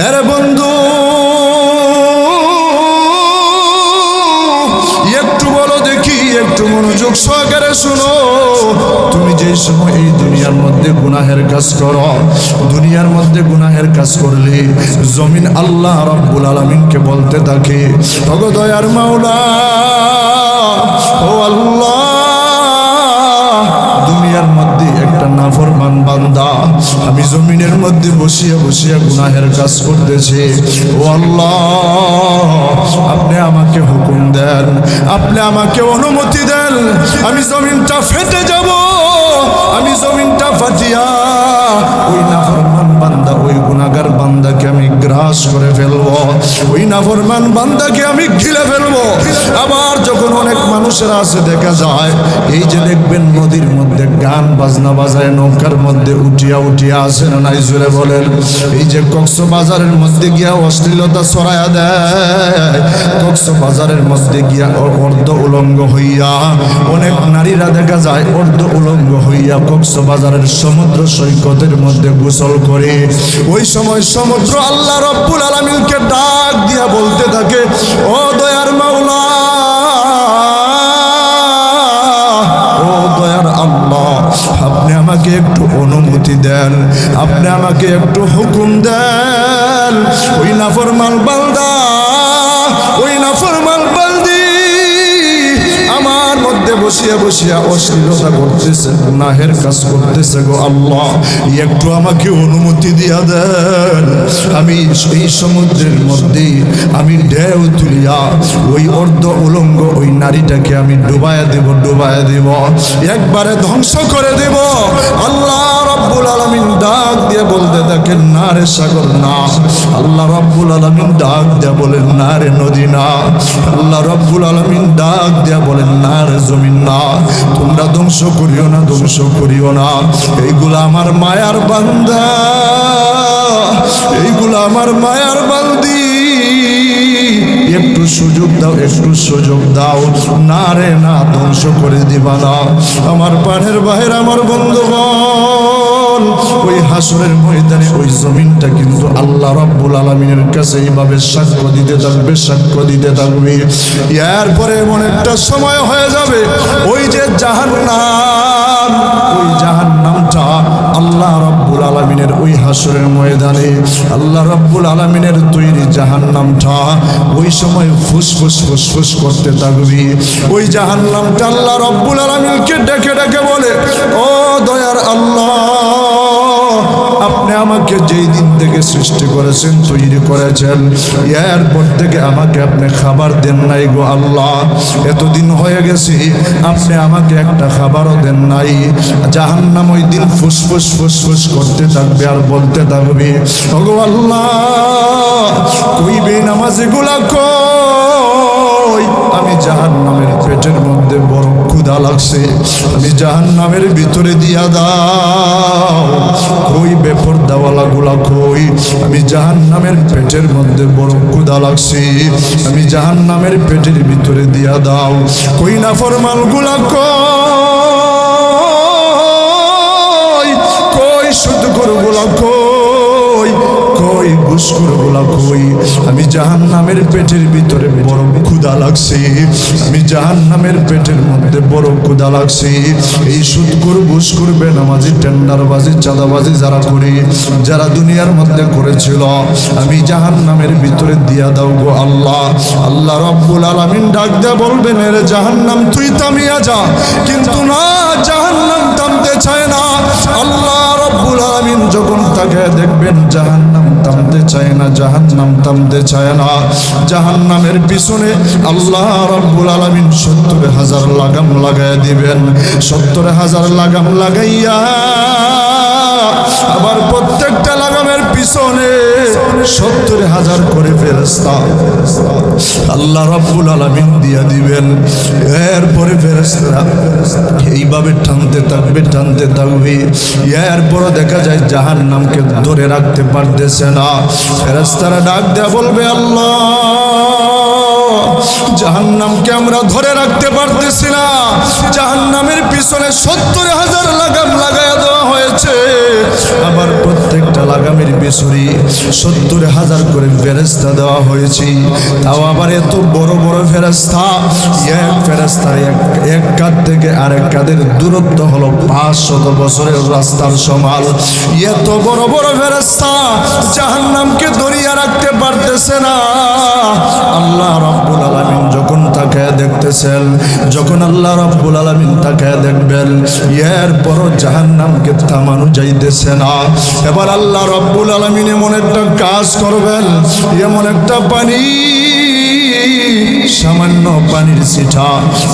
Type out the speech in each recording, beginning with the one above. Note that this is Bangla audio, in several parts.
আরে বন্ধু, একটু বলো দেখি, একটু মনোযোগ সহকারে শুনো। তুমি যে সময় এই দুনিয়ার মধ্যে গুনাহের কাজ করো, দুনিয়ার মধ্যে গুনাহের কাজ করলে জমিন আল্লাহ রাব্বুল আলামিনকে বলতে থাকে, ওগো দয়ার মাওলা, ও আল্লাহ, দুনিয়ার মধ্যে একটা নাফরমান বান্দা আমি জমিনের মধ্যে বসিয়া বসিয়া গুনাহের কাজ করতেছে। ও আল্লাহ, আপনি আমাকে হুকুম দেন, আপনি আমাকে অনুমতি দেন, আমি জমিনটা ফেটে যাব, আমি জমিনটা ফাটিয়া ওই নাফরমান বান্দা, ওই গুনাহগার বান্দাকে আমি গ্রাস করে ফেলবো, ওই নাফরমান বান্দাকে আমি গিলে ফেলবো। আবার যখন অনেক মানুষেরা আছে দেখা যায়, এই যে দেখবেন নদীর মধ্যে গান বাজনা বাজায়, নৌকার মধ্যে উঠিয়া উঠিয়া আসে না নাই জোরে বলেন। এই যে কক্সবাজারের মধ্যে গিয়া অশ্লীলতা ছড়ায়া দেয়, কক্সবাজারের মধ্যে গিয়া অর্ধ উলঙ্গ হইয়া অনেক নারীরা দেখা যায় অর্ধ উলঙ্গ হইয়া কক্সবাজারের সমুদ্র সৈকতের মধ্যে গোসল করে। ওই সময় সমুদ্র আল্লাহ রাব্বুল আলামিনকে ডাক দিয়া বলতে থাকে, ও দয়ার মাওলা, ও দয়ার আল্লাহ, আপনি আমাকে একটু অনুমতি দেন, আপনি আমাকে একটু হুকুম দেন। ওই নাফরমান বান্দা, ওই নাফরমান বান্দি আমার মধ্যে বসিয়া বসিয়া অশ্লীলতা করতেছে, গুনাহের কাজ করতেছে। গো আল্লাহ, একটু আমাকে অনুমতি দিয়া দেন, আমি এই সমুদ্রের মধ্যে আমি ঢেউ তুলিয়া ওই অর্ধ উলঙ্গ ওই নারীটাকে আমি ডুবাইয়া দেব, ডুবাইয়া দেব, একবারে ধ্বংস করে দেব। আল্লাহ রাব্বুল আলামিন ডাক দিয়ে বলতে থাকেন, না রে সাগর না। আল্লাহ রাব্বুল আলামিন ডাক দিয়ে বলেন, না রে নদী না। আল্লাহ রাব্বুল আলামিন ডাক দিয়ে বলেন, না রে জমিন না। তোমরা ধ্বংস করিও না, ধ্বংস করিও না। এইগুলা আমার মায়ার বান্দা, এইগুলা আমার মায়ার বান্দি, একটু সুযোগ দাও, একটু সুযোগ দাও। না রে না, ধ্বংস করে দিবা না। আমার প্রাণের বাহির, আমার বন্ধুগণ, ওই হাসরের ময়দানে ওই জমিনটা কিন্তু আল্লাহ রাব্বুল আলামিনের কাছে এইভাবে সাক্ষ্য দিতে থাকবে, সাক্ষ্য দিতে থাকবে। এরপরে এমন একটা সময় হয়ে যাবে, ওই যে জাহান্নাম, ওই জাহান্নামটা আল্লাহ রাব্বুল আলামিনের ওই হাসরের ময়দানে আল্লাহ রাব্বুল আলামিনের তৈরি জাহান্নামটা ওই সময় ফুসফুস ফুসফুস করতে থাকবে। ওই জাহান্নামটা আল্লাহ রাব্বুল আলামিনকে ডেকে ডেকে বলে, ও দয়ার আল্লাহ, আপনি আমাকে যেই দিন থেকে সৃষ্টি করেছেন, তৈরি করেছেন, এরপর থেকে আমাকে আপনি খাবার দেন নাই গো আল্লাহ। এতদিন হয়ে গেছে, আপনি আমাকে একটা খাবারও দেন নাই। জাহান্নাম ওই দিন ফুসফুস ফুসফুস করতে থাকবে আর বলতে থাকবে, ওগো আল্লাহ, কই বেনামাজি গুলা কই? আমি জাহান্নামের পেটের মধ্যে বড় ক্ষুধা লাগছে, আমি জাহান্নামের ভিতরে দিয়া দাও। কই বেপরদাওয়ালা গুলা কই? আমি জাহান্নামের পেটের মধ্যে বড় ক্ষুধা লাগছে, আমি জাহান্নামের পেটের ভিতরে দিয়া দাও। কই নাফরমান গুলা কই? কই সুদখোর গুলা কই? কই ঘুষখোর গুলা কই? আমি জাহান্নামের পেটের ভিতরে বড় ক্ষুধা লাগছে, আমি জাহান্নামের পেটের মধ্যে বড় ক্ষুধা লাগছে। এই সুদখোর, ঘুষখোর, বেনামাজি, টেন্ডারবাজি, চাঁদাবাজি যারা করে, যারা দুনিয়ার মধ্যে করেছিল, আমি জাহান্নামের ভিতরে দিয়া দাও গো আল্লাহ। আল্লাহ রাব্বুল আলামিন ডাক দিয়ে বলবেন, রে জাহান্নাম তুই থামিয়া যা। কিন্তু না, জাহান্নাম থামতে চায় না। আল্লাহ রাব্বুল আলামিন যখন তাকে দেখবেন, জাহান্নাম থামতে চায় না, জাহান্নাম থামতে চায় না। জাহান্নামের পিছনে আল্লাহ রাব্বুল আলামিন ৭০,০০০ লাগাম লাগাইয়া দিবেন। ৭০,০০০ লাগাম লাগাইয়া আবার প্রত্যেকটা লাগামের পিছনে ৭০,০০০ করে ফেরেশতা আল্লাহ রাব্বুল আলামিন দিয়া দিবেন। এরপরে ফেরেশতারা এইভাবে টানতে থাকবে, টানতে থাকবে। এরপরে দেখা যায় জাহান্নামকে ধরে রাখতে পারতেছে না। ফেরেশতারা ডাক দেয়া বলবে, আল্লাহ, জাহান্নামকে আমরা ধরে রাখতে পারতেছি না। জাহান্নামের পিছনে ৭০,০০০ লাগাম লাগাইয়া দেওয়া হয়েছে। আবার প্রত্যেকটা লাগামের পিছনে 70,000 করে ফেরেশতা দেওয়া হয়েছে। তাও আবার এত বড় বড় ফেরেশতা, এক ফেরেশতার এক কাঁধ থেকে আরেক কাঁধের দূরত্ব হলো 500 বছরের রাস্তার সমান। এত বড় বড় ফেরেশতা জাহান্নামকে ধরিয়ে রাখতে পারতেছে না। আল্লাহ রাব্বুল আলামিন যখন তাকায় দেখতেছেন, যখন আল্লাহ রাব্বুল আলামিন তাকায় দেখবেন, এরপরও জাহান্নামকে থামানো যাইতেছে না। এবার আল্লাহ রাব্বুল আলামিন এমন একটা কাজ করবেন, এমন একটা পানি, সামান্য পানির ছিটা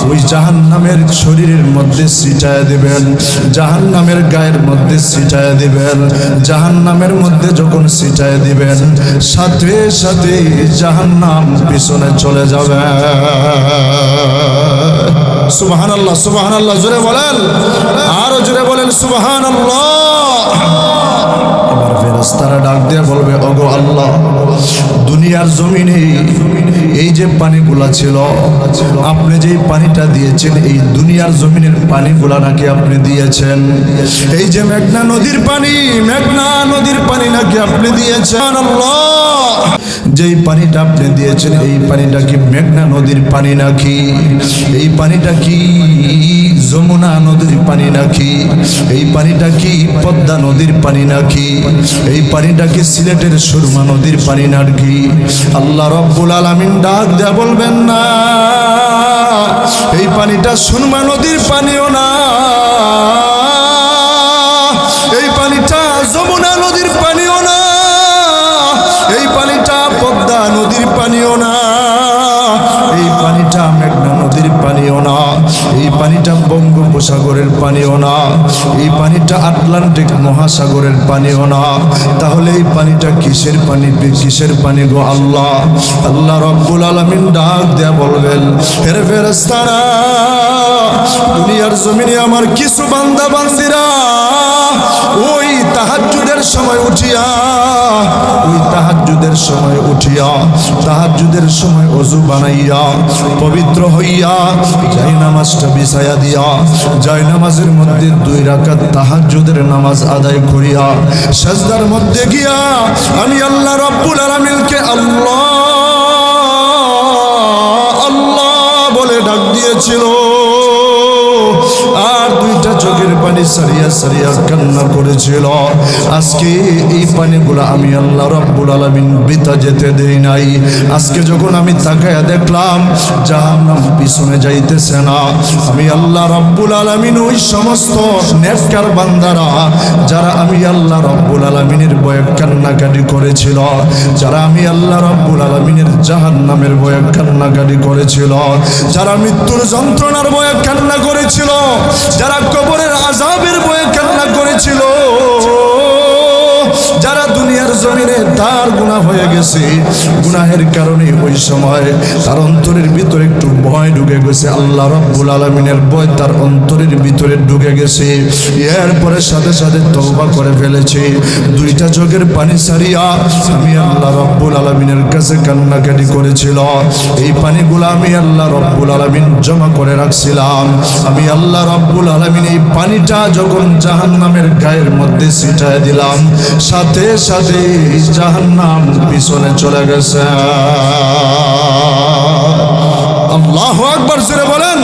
ওই জাহান্নামের শরীরের মধ্যে ছিটায় দিবেন, জাহান্নামের গায়ের মধ্যে ছিটায় দিবেন। জাহান্নামের মধ্যে যখন ছিটায় দিবেন, সাথে সাথে জাহান্নাম পিছনে চলে যাবে। সুবহানাল্লাহ, সুবহানাল্লাহ জোরে বলেন, আরো জোরে বলেন সুবহানাল্লাহ। এবার ফেরেশতারা ডাক দিয়ে বলবে, ওগো আল্লাহ, দুনিয়ার জমিনে এই যে পানিগুলা ছিল, আপনি যেই পানিটা দিয়েছেন, এই দুনিয়ার জমিনের পানিগুলা নাকি আপনি দিয়েছেন। এই যে মেঘনা নদীর পানি, মেঘনা নদীর পানি নাকি আপনি দিয়েছেন। আল্লাহ, যেই পানিটা আপনি দিয়েছেন, এই পানিটা কি মেঘনা নদীর পানি নাকি? এই পানিটা কি যমুনা নদীর পানি নাকি? এই পানিটা কি পদ্মা নদীর পানি নাকি? এই পানিটা কি সিলেটের সুরমা নদীর পানি নাকি? আল্লাহ রাব্বুল আলামিন ডাক দেয়া বলবেন, না, এই পানিটা সুরমা নদীর পানিও না, এই পানিটা যমুনা নদীর পানিও না, এই পানিটা পদ্মা নদীর পানিও না, এই পানিটা মেঘনা নদীর পানিও না, এই পানিটা বঙ্গোপসাগরের পানিও না, এই পানিটা আটলান্টিক মহাসাগরের পানিও না। তাহলে এই পানিটা কিসের পানি? কিসের পানি গো আল্লাহ? আল্লাহ রাব্বুল আলামিন ডাক দেয়া বলবেন, হে ফেরেশতারা, দুনিয়ার জমিনে আমার কিছু বান্দা বান্দিরা ওই তাহাজ্জুদের সময় উঠিয়া, ওই তাহাজ্জুদের সময় উঠিয়া, তাহাজ্জুদের সময় ওযু বানাইয়া পবিত্র হইয়া জায়নামাজটা বিছায়া দিয়া, জায়নামাজের মধ্যে 2 রাকাত তাহাজ্জুদের নামাজ আদায় করিয়া সাজদার মধ্যে গিয়া আমি আল্লাহ রাব্বুল আলামিনকে আল্লাহ আল্লাহ বলে ডাক দিয়েছিল। আর 2টা চোখের পানি সারিয়া সারিয়া কান্না করেছিল। আজকে এই পানিগুলো আমি আল্লাহ রাব্বুল আলামিন বৃথা যেতে দেই নাই। আজকে যখন আমি তাকায়া দেখলাম জাহান্নাম পিছনে যাইতেছে না, আমি আল্লাহ রাব্বুল আলামিন ওই সমস্ত নেককার বান্দারা যারা আমি আল্লাহ রাব্বুল আলামিনের ভয়ে কান্নাকাটি করেছিল, যারা আমি আল্লাহ রাব্বুল আলামিনের জাহান্নামের ভয়ে কান্নাকাটি করেছিল, যারা মৃত্যুর যন্ত্রণার ভয়ে কান্না করেছিল, যারা কবরের আযাবের ভয়ে কান্না করেছিল, যারা দুনিয়ার জমিনে তার গুনাহ হয়ে গেছে, গুনাহের কারণে ওই সময় তার অন্তরের ভিতরে একটু ভয় ঢুকে গেছে, আল্লাহ রাব্বুল আলামিনের ভয় তার অন্তরের ভিতরে ঢুকে গেছে, এরপরে সাথে সাথে তওবা করে ফেলেছে। 2টা চোখের পানি সারিয়া আমি আল্লাহ রাব্বুল আলামিনের কাছে কান্নাকাটি করেছিল। এই পানিগুলো আমি আল্লাহ রাব্বুল আলামিন জমা করে রাখছিলাম। আমি আল্লাহ রাব্বুল আলামিন এই পানিটা যখন জাহান্নামের গায়ের মধ্যে ছিটায় দিলাম, সাথে সাথে জাহান্নাম পিছনে চলে গেছে। আল্লাহু আকবার জোরে বলেন।